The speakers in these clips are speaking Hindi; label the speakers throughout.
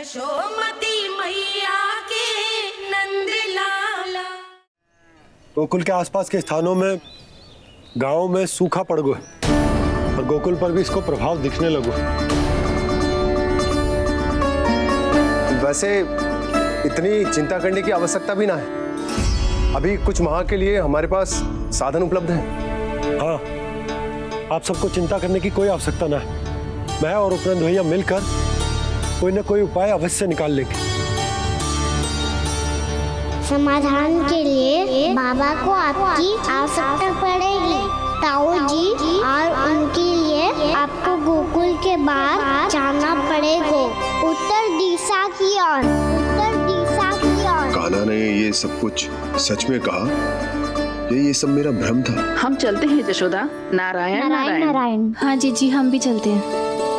Speaker 1: यशोमती मैया के नंद लाला।
Speaker 2: गोकुल के आसपास के स्थानों में, गांव में सूखा पड़ गया और गोकुल पर भी इसको प्रभाव दिखने लगा।
Speaker 3: वैसे इतनी चिंता करने की आवश्यकता भी ना है। अभी कुछ माह के लिए हमारे पास साधन उपलब्ध है।
Speaker 2: हाँ, आप सबको चिंता करने की कोई आवश्यकता ना है। मैं और उपनंद भैया मिलकर कोई ना कोई उपाय अवश्य निकाल लेंगे।
Speaker 4: समाधान के लिए बाबा को आपकी आवश्यकता पड़ेगी। ताऊ जी और उनके लिए आपको गोकुल के बाहर जाना पड़ेगा, उत्तर दिशा की ओर, उत्तर दिशा की ओर।
Speaker 5: कान्हा ने ये सब कुछ सच में कहा? ये सब मेरा भ्रम था?
Speaker 6: हम चलते हैं जशोदा। नारायण नारायण
Speaker 4: नारायण।
Speaker 7: हाँ जी, हम भी चलते हैं।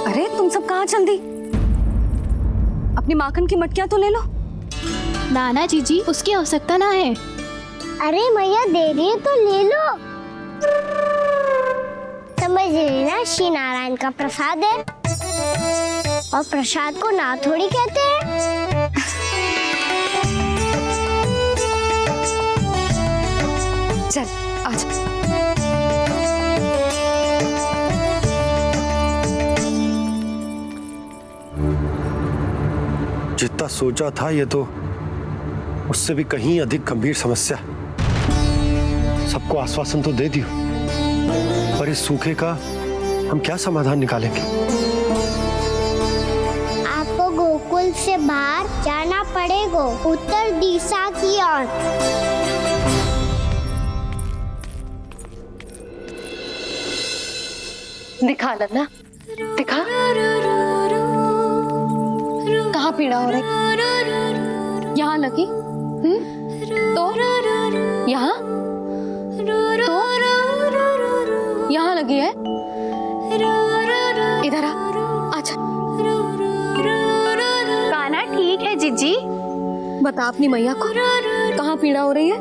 Speaker 8: अरे तुम सब कहाँ चल दी? अपनी माखन की मटकियाँ तो ले लो।
Speaker 7: नाना जी, उसकी आवश्यकता ना है।
Speaker 4: अरे मैया दे रही है तो ले लो। समझ लेना, श्री नारायण का प्रसाद है और प्रसाद को ना थोड़ी कहते हैं।
Speaker 8: चल आजा।
Speaker 2: जितना सोचा था ये तो उससे भी कहीं अधिक गंभीर समस्या। सबको आश्वासन तो दे दियो, पर इस सूखे का हम क्या समाधान निकालेंगे?
Speaker 4: आपको गोकुल से बाहर जाना पड़ेगा, उत्तर दिशा की ओर।
Speaker 8: दिखा लल्ला, दिखा। कहाँ पीड़ा हो रही? यहाँ लगी? तो यहाँ? तो यहाँ लगी है? इधर आ, आजा।
Speaker 7: कान्हा ठीक है जीजी।
Speaker 8: बता अपनी मैया को कहाँ पीड़ा हो रही है?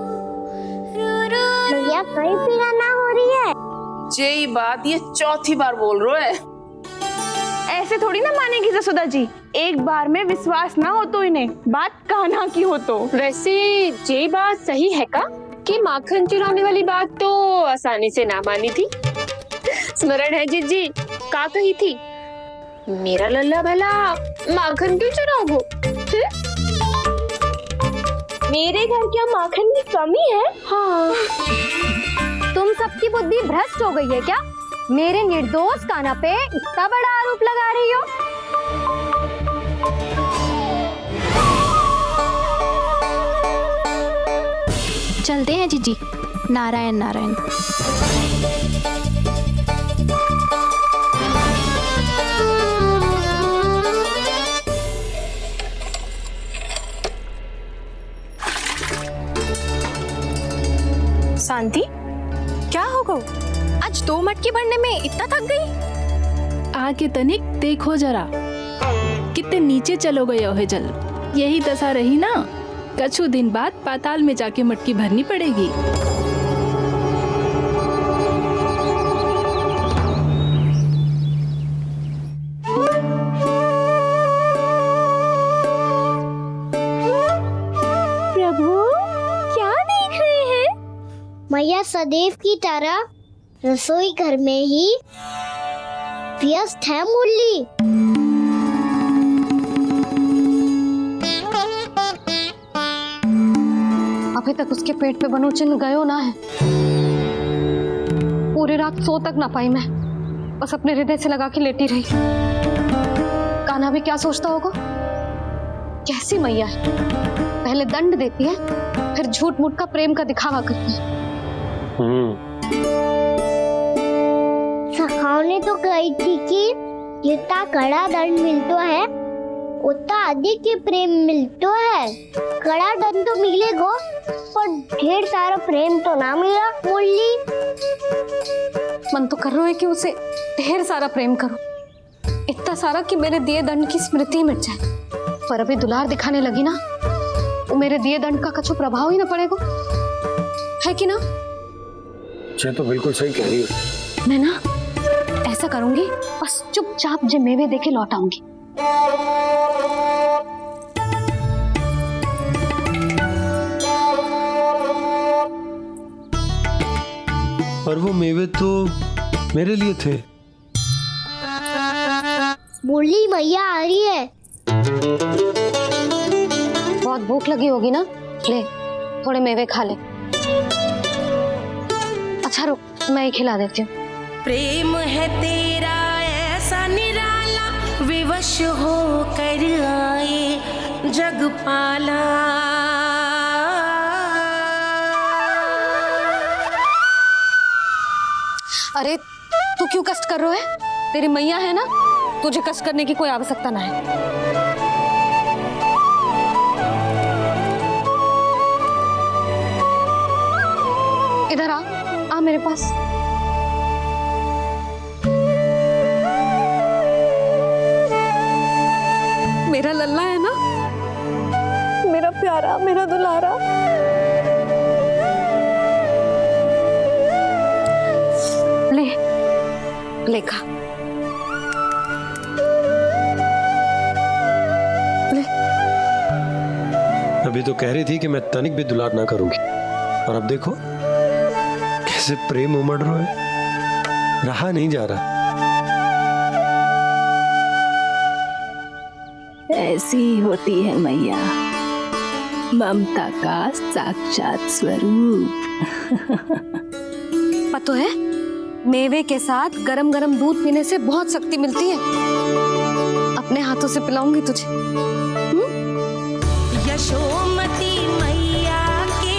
Speaker 4: भैया कहीं पीड़ा ना हो रही है।
Speaker 6: यही बात ये चौथी बार बोल रहे है।
Speaker 9: ऐसे थोड़ी ना मानेगी जसोदा जी। एक बार में विश्वास ना हो तो इन्हें बात कान्हा की हो तो।
Speaker 10: वैसे ये बात सही है का कि माखन चुराने वाली बात तो आसानी से ना मानी थी। स्मरण है जीजी का कही थी, मेरा लल्ला भला माखन क्यों चुराओगो? मेरे घर क्या माखन की कमी है?
Speaker 8: हाँ, तुम सबकी बुद्धि भ्रष्ट हो गई है क्या? मेरे निर्दोष कान्हा पे इतना बड़ा आरोप लगा रही हो?
Speaker 7: चलते हैं जीजी। नारायण नारायण।
Speaker 8: शांति, क्या हो गया? आज 2 मटकी भरने में इतना थक गई?
Speaker 11: आके तनिक देखो जरा, कितने नीचे चलो गए हो जल। यही दशा रही ना, कछु दिन बाद पाताल में जाके मटकी भरनी पड़ेगी।
Speaker 4: प्रभु क्या देख रहे हैं? मैया सदैव की तरह रसोई घर में ही व्यस्त है मुरली।
Speaker 8: अभी तक उसके पेट पे बनो चिन्ह गयो ना है। पूरी रात सो तक ना पाई मैं, बस अपने हृदय से लगा के लेटी रही। कान्हा भी क्या सोचता होगा? कैसी मैया है, पहले दंड देती है फिर झूठ मूठ का प्रेम का दिखावा करती है।
Speaker 4: सखाओ ने तो कही थी कि जितना कड़ा दंड मिलता है उतना अधिक ही प्रेम मिलता है। कड़ा दंड तो मिलेगा पर ढेर सारा प्रेम तो ना मिला मुरली।
Speaker 8: मन तो कर रहा है कि उसे ढेर सारा प्रेम करो, इतना सारा कि मेरे दिए दंड की स्मृति मिट जाए। पर अभी दुलार दिखाने लगी ना, वो मेरे दिए दंड का कछु प्रभाव ही ना पड़ेगा, है कि ना?
Speaker 2: ये तो बिल्कुल सही कह रही हो।
Speaker 8: मैं ना ऐसा करूंगी, बस चुपचाप जे मेवे देके लौट आऊंगी।
Speaker 2: पर वो मेवे तो मेरे लिए थे।
Speaker 4: बोली मैया आ रही है।
Speaker 8: बहुत भूख लगी होगी ना, ले थोड़े मेवे खा ले। अच्छा रुक, मैं ही खिला देती हूँ।
Speaker 1: प्रेम है तेरा ऐसा निराला, विवश हो कर आए जग पाला।
Speaker 8: अरे तू क्यों कष्ट कर रहा है? तेरी मैया है ना, तुझे कष्ट करने की कोई आवश्यकता ना है। इधर आ मेरे पास। मेरा लल्ला है ना, मेरा प्यारा, मेरा दुलारा। ले खा।
Speaker 2: अभी तो कह रही थी कि मैं तनिक भी दुलार ना करूंगी, और अब देखो कैसे प्रेम उमड़ रहा है, रहा नहीं जा रहा।
Speaker 11: ऐसी ही होती है मैया, ममता का साक्षात स्वरूप।
Speaker 8: पता है, मेवे के साथ गरम गरम दूध पीने से बहुत शक्ति मिलती है। अपने हाथों से पिलाऊंगी तुझे।
Speaker 1: यशोमती मैया के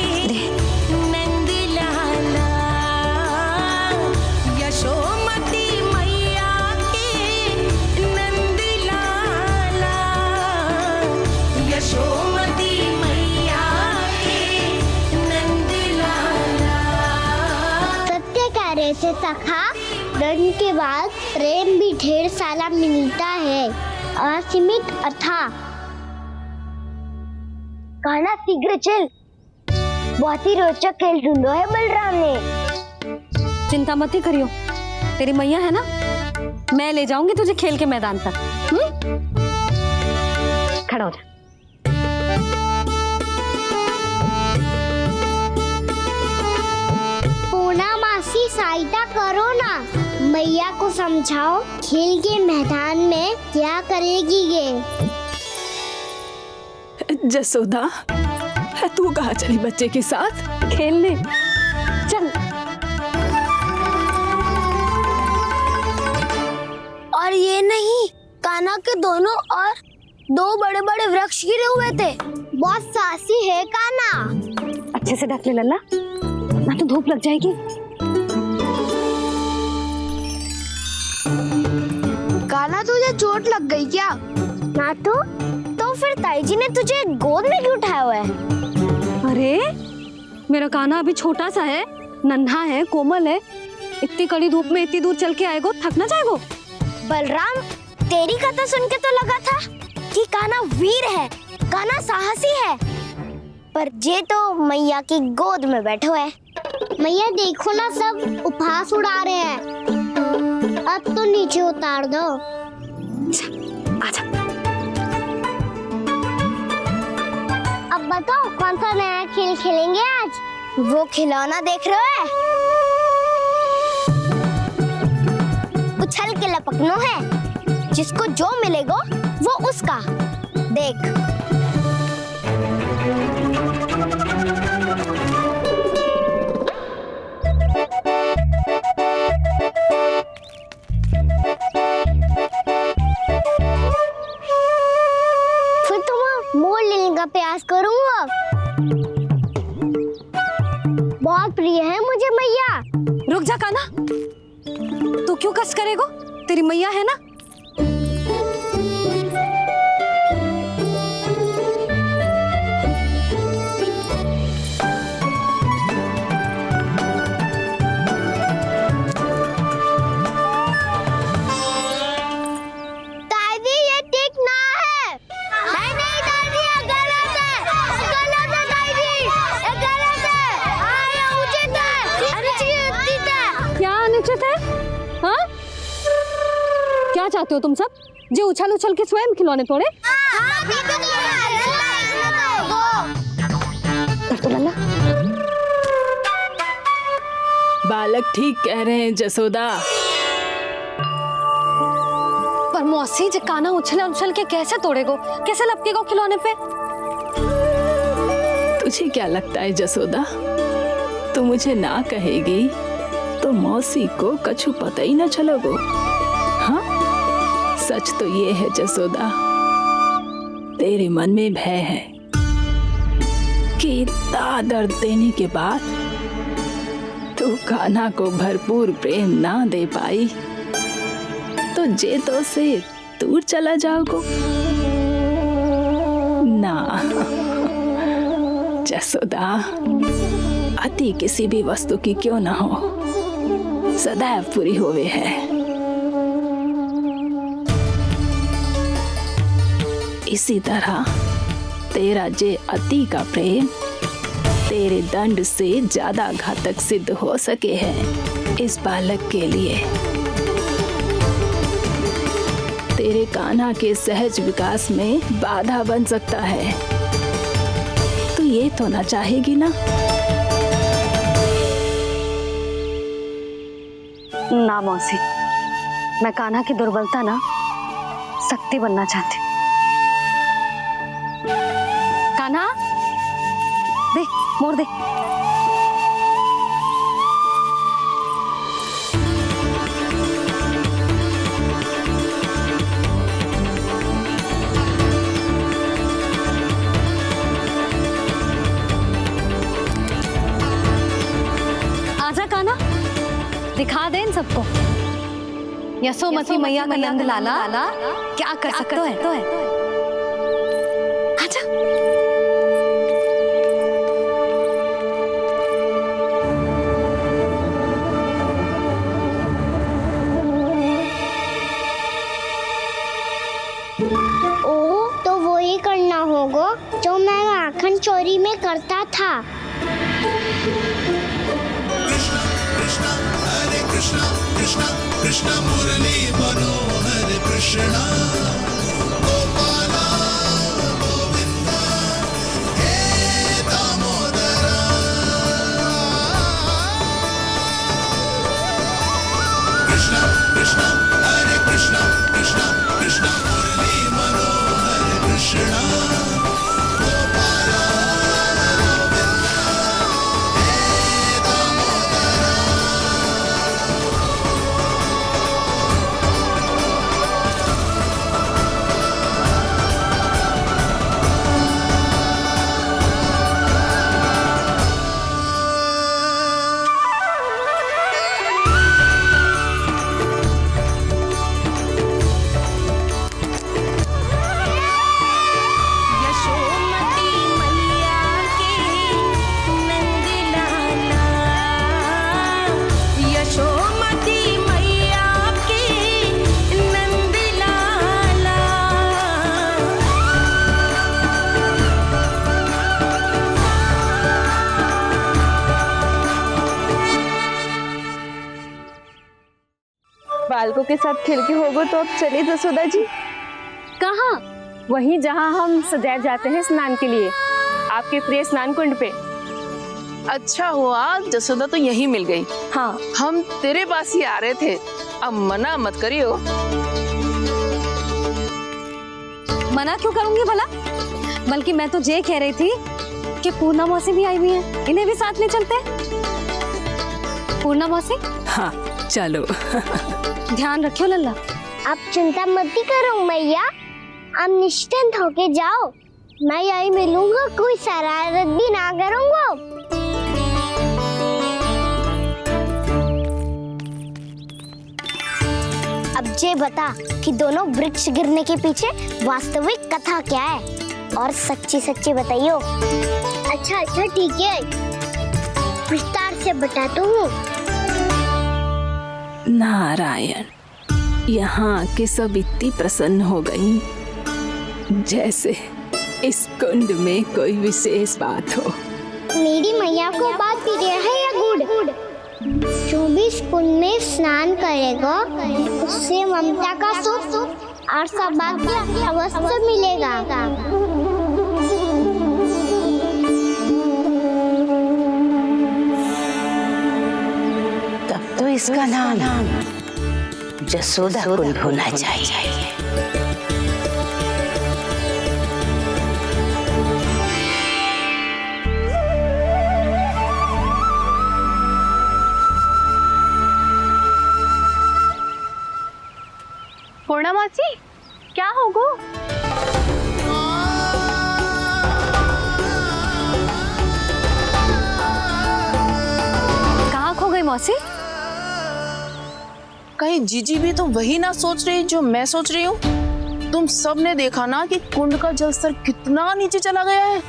Speaker 1: नंद लाला, यशोमती मैया के नंद लाला, यशोमती मैया के नंद लाला।
Speaker 4: सत्य कार्य से सखा, दंड के बाद प्रेम भी ढेर सारा मिलता है, असीमित अथा। कहना शीघ्र चल, बहुत ही रोचक खेल ढूंढो है बलराम ने।
Speaker 8: चिंता मत ही करियो, तेरी मैया है ना, मैं ले जाऊंगी तुझे खेल के मैदान तक। खड़ा हो जा।
Speaker 4: पूना मासी सहायता करो ना, मैया को समझाओ खेल के मैदान में क्या करेगी ये।
Speaker 11: जसोदा, तू कहाँ चली बच्चे के साथ खेलने?
Speaker 8: चल।
Speaker 4: और ये नहीं, कान्हा के दोनों और दो बड़े बड़े वृक्ष गिरे हुए थे। बहुत साहसी है कान्हा।
Speaker 8: अच्छे से ढक ले लल्ला, ना तो धूप लग जाएगी।
Speaker 4: कान्हा तुझे चोट लग गई क्या? ना तो फिर ताई जी ने तुझे गोद में क्यों उठाया हुआ है?
Speaker 8: अरे मेरा कान्हा अभी छोटा सा है, नन्हा है, कोमल है। इतनी कड़ी धूप में इतनी दूर चल के आएगो, थक ना जाएगो।
Speaker 4: बलराम, तेरी कथा सुन के तो लगा था कि कान्हा वीर है, कान्हा साहसी है, पर जे तो मैया की गोद में बैठे हुए है। मैया देखो ना, सब उपहास उड़ा रहे हैं। अब तो नीचे उतार दो।
Speaker 8: आजा।
Speaker 4: अब बताओ कौन सा नया खेल खेलेंगे आज? वो खिलौना देख रहे हो? उछल के लपकनो है, जिसको जो मिलेगा वो उसका। देख। फिर तुम मोड़ लेने का प्रयास करूंगा। बहुत प्रिय है मुझे मैया।
Speaker 8: रुक जा कान्हा, तू क्यों कष्ट करेगो? तेरी मैया है ना।
Speaker 4: दादी ये ठीक ना है। नहीं दादी, ये गलत है। गलत है दादी, ये गलत है। ये उचित है, अनुचित है।
Speaker 8: क्या अनुचित है? हाँ? क्या चाहते हो तुम सब? जो उछल उछल के स्वयं खिलौने तोड़े?
Speaker 11: बा बालक ठीक कह रहे हैं जसोदा।
Speaker 8: पर मौसी जे काना उछल उछल के कैसे तोड़ेगो, कैसे लपकेगो खिलौने पे?
Speaker 11: तुझे क्या लगता है जसोदा, तू मुझे ना कहेगी तो मौसी को कछु पता ही ना चलोगो। हाँ, सच तो ये है जसोदा, तेरे मन में भय है कि इतना दर्द देने के बाद तू कान्हा को भरपूर प्रेम ना दे पाई तो जेतो से दूर चला जाओगो ना। जसोदा, अति किसी भी वस्तु की क्यों ना हो, सदैव पूरी होवे है। इसी तरह तेरा जे अति का प्रेम तेरे दंड से ज्यादा घातक सिद्ध हो सके है इस बालक के लिए। तेरे कान्हा के सहज विकास में बाधा बन सकता है। तू ये तो ना चाहेगी ना?
Speaker 8: ना मौसी, मैं कान्हा की दुर्बलता ना शक्ति बनना चाहती हूँ। कान्हा, दे मोड़ दे। आजा कान्हा, दिखा दे इन सबको यशोमती मैया का नंद लाला क्या कर सकता है। आजा।
Speaker 4: ओ, तो वो ही करना होगा जो मैं माखन चोरी में करता था।
Speaker 12: कृष्णा कृष्णा कृष्णा मुरली मनोहर कृष्णा गोपाला गोविंदा हे दामोदरा। कृष्णा कृष्णा हरे कृष्णा कृष्णा कृष्णा मुरली मनोहर कृष्णा गोपाला
Speaker 9: बालकों के साथ खेल के होगो तो अब चलिए जसोदा जी।
Speaker 10: कहाँ? वहीं जहाँ हम सदैव जाते हैं स्नान के लिए, आपके प्रिय स्नान कुंड पे।
Speaker 6: अच्छा हुआ जसोदा तो यही मिल गई।
Speaker 10: हाँ,
Speaker 6: हम तेरे पास ही आ रहे थे, अब मना मत करियो।
Speaker 8: मना क्यों करूंगी भला? बल्कि मैं तो ये कह रही थी कि पूर्णा मौसी भी आई हुई है, इन्हें भी साथ ले चलते हैं। पूर्णा मौसी,
Speaker 11: हाँ चलो।
Speaker 8: ध्यान रखियो लल्ला।
Speaker 4: आप चिंता मत करो मैया, आप निश्चिंत होके जाओ, मैं यही मिलूंगा, कोई शरारत भी ना करूंगा। अब ये बता कि दोनों वृक्ष गिरने के पीछे वास्तविक कथा क्या है, और सच्ची सच्ची बताइयो। अच्छा ठीक है, विस्तार से बताता हूँ।
Speaker 11: नारायण, यहाँ के सब इतनी प्रसन्न हो गई जैसे इस कुंड में कोई विशेष बात हो।
Speaker 4: मेरी मैया को बात प्रिय है या गुड़? जो भी इस कुंड में स्नान करेगा उससे ममता का सुख और सौभाग्य अवश्य मिलेगा।
Speaker 1: इसका नाम जसोदा कुंड होना चाहिए।
Speaker 9: पूर्णा मौसी, क्या होगो?
Speaker 8: कहाँ खो गई मौसी?
Speaker 6: कहीं जीजी भी तो वही ना सोच रही जो मैं सोच रही हूँ। तुम सब ने देखा ना कि कुंड का जलस्तर कितना नीचे चला गया है।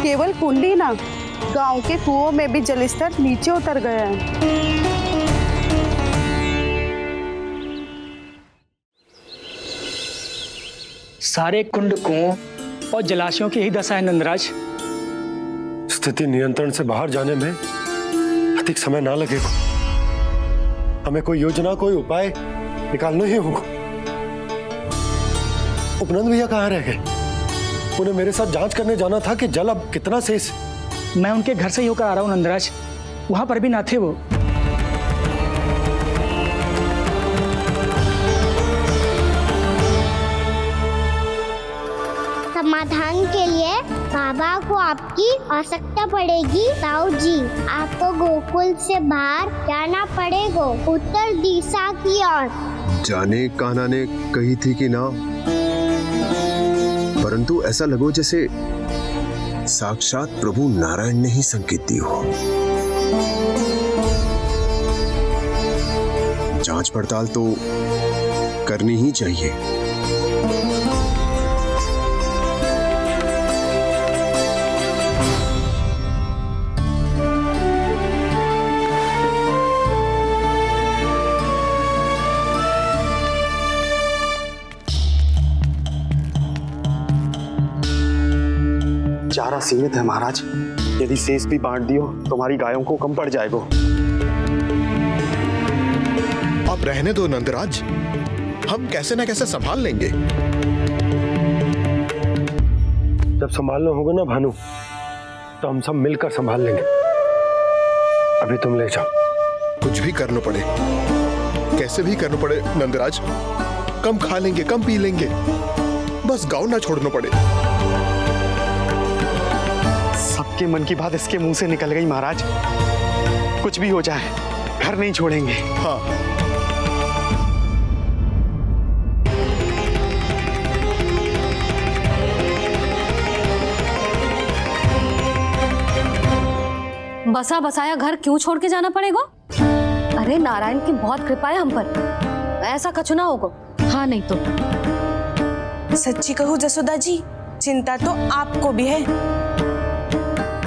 Speaker 9: केवल कुंड ही ना, गांव के कुओं में भी जलस्तर नीचे उतर गया है।
Speaker 13: सारे कुंड, कुओं और जलाशयों की यही दशा है नंदराज।
Speaker 2: स्थिति नियंत्रण से बाहर जाने में अधिक समय ना लगेगा। हमें कोई योजना, कोई उपाय निकालना ही होगा। उपनंद भैया कहाँ रह गए? उन्हें मेरे साथ जांच करने जाना था कि जल अब कितना शेष।
Speaker 13: मैं उनके घर से ही होकर आ रहा हूँ नंदराज, वहां पर भी ना थे वो।
Speaker 4: समाधान के लिए बाबा को आपकी आवश्यकता पड़ेगी। ताऊ जी, आपको गोकुल से बाहर जाना पड़ेगा, उत्तर दिशा की ओर।
Speaker 5: जाने कान्हा ने कही थी कि ना, परंतु ऐसा लगो जैसे साक्षात प्रभु नारायण ने ही संकेत दी हो। जांच पड़ताल तो करनी ही चाहिए।
Speaker 14: चारा सीमित है महाराज, यदि शेष भी बांट दियो तो हमारी गायों को कम पड़ जाएगा।
Speaker 5: आप रहने दो नंदराज, हम कैसे ना कैसे संभाल लेंगे।
Speaker 2: जब संभालना होगा ना भानु, तो हम सब मिलकर संभाल लेंगे। अभी तुम ले जाओ।
Speaker 5: कुछ भी करना पड़े, कैसे भी करना पड़े नंदराज, कम खा लेंगे, कम पी लेंगे, बस गाँव ना छोड़ना पड़े।
Speaker 14: सबके मन की बात इसके मुंह से निकल गई महाराज। कुछ भी हो जाए, घर नहीं छोड़ेंगे।
Speaker 5: हाँ,
Speaker 8: बसा बसाया घर क्यों छोड़ के जाना पड़ेगा? अरे नारायण की बहुत कृपा है हम पर, ऐसा कछु ना होगा। हाँ नहीं तो
Speaker 9: सच्ची कहूँ जसोदा जी, चिंता तो आपको भी है,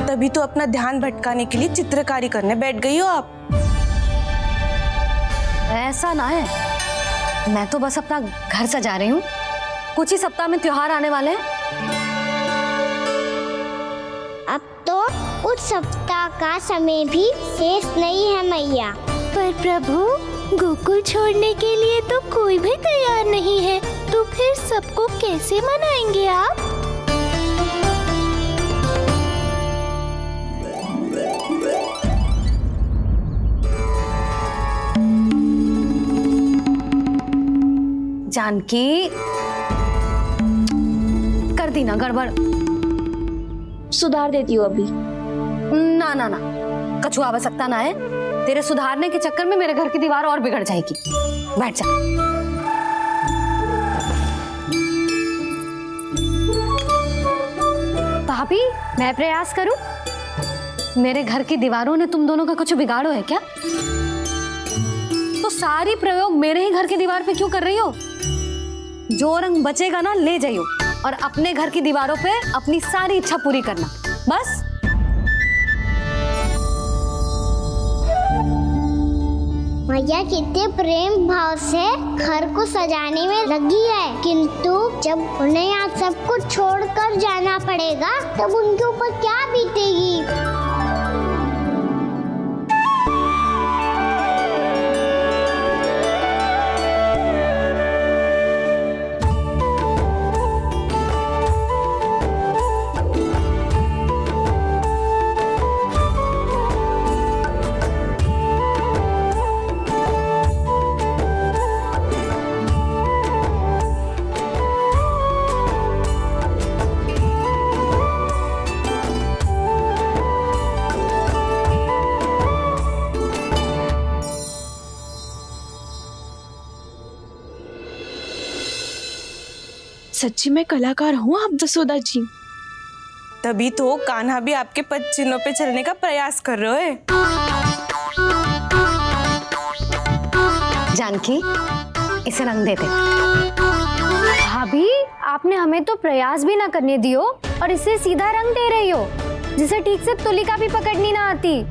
Speaker 9: तभी तो अपना ध्यान भटकाने के लिए चित्रकारी करने बैठ गई हो आप।
Speaker 8: ऐसा ना है, मैं तो बस अपना घर सजा रही हूँ। कुछ ही सप्ताह में त्योहार आने वाले हैं।
Speaker 4: अब तो उस सप्ताह का समय भी शेष नहीं है मैया।
Speaker 1: पर प्रभु, गोकुल छोड़ने के लिए तो कोई भी तैयार नहीं है, तो फिर सबको कैसे मनाएंगे आप?
Speaker 8: जानकी, कर दी ना गड़बड़।
Speaker 10: सुधार देती हूँ अभी।
Speaker 8: ना ना ना, कछु आवश्यकता ना है। तेरे सुधारने के चक्कर में मेरे घर की दीवार और बिगड़ जाएगी। बैठ जा। भाभी, मैं प्रयास करूं? मेरे घर की दीवारों ने तुम दोनों का कुछ बिगाड़ो है क्या? तो सारी प्रयोग मेरे ही घर की दीवार पे क्यों कर रही हो? जो रंग बचेगा ना ले जाइयो, और अपने घर की दीवारों पे अपनी सारी इच्छा पूरी करना, बस।
Speaker 4: मैया कितने प्रेम भाव से घर को सजाने में लगी है, किंतु जब उन्हें यहाँ सब कुछ छोड़कर जाना पड़ेगा तब उनके ऊपर क्या बीतेगी।
Speaker 6: सच्ची में कलाकार हूँ आप जसोदा जी। तभी तो कान्हा भी आपके पद चिन्हों पे चलने का प्रयास कर रहे हैं।
Speaker 8: जानकी, इसे रंग देते। भाभी, आपने हमें तो प्रयास भी ना करने दियो और इसे सीधा रंग दे रही हो, जिसे ठीक से तुलिका भी पकड़नी ना आती।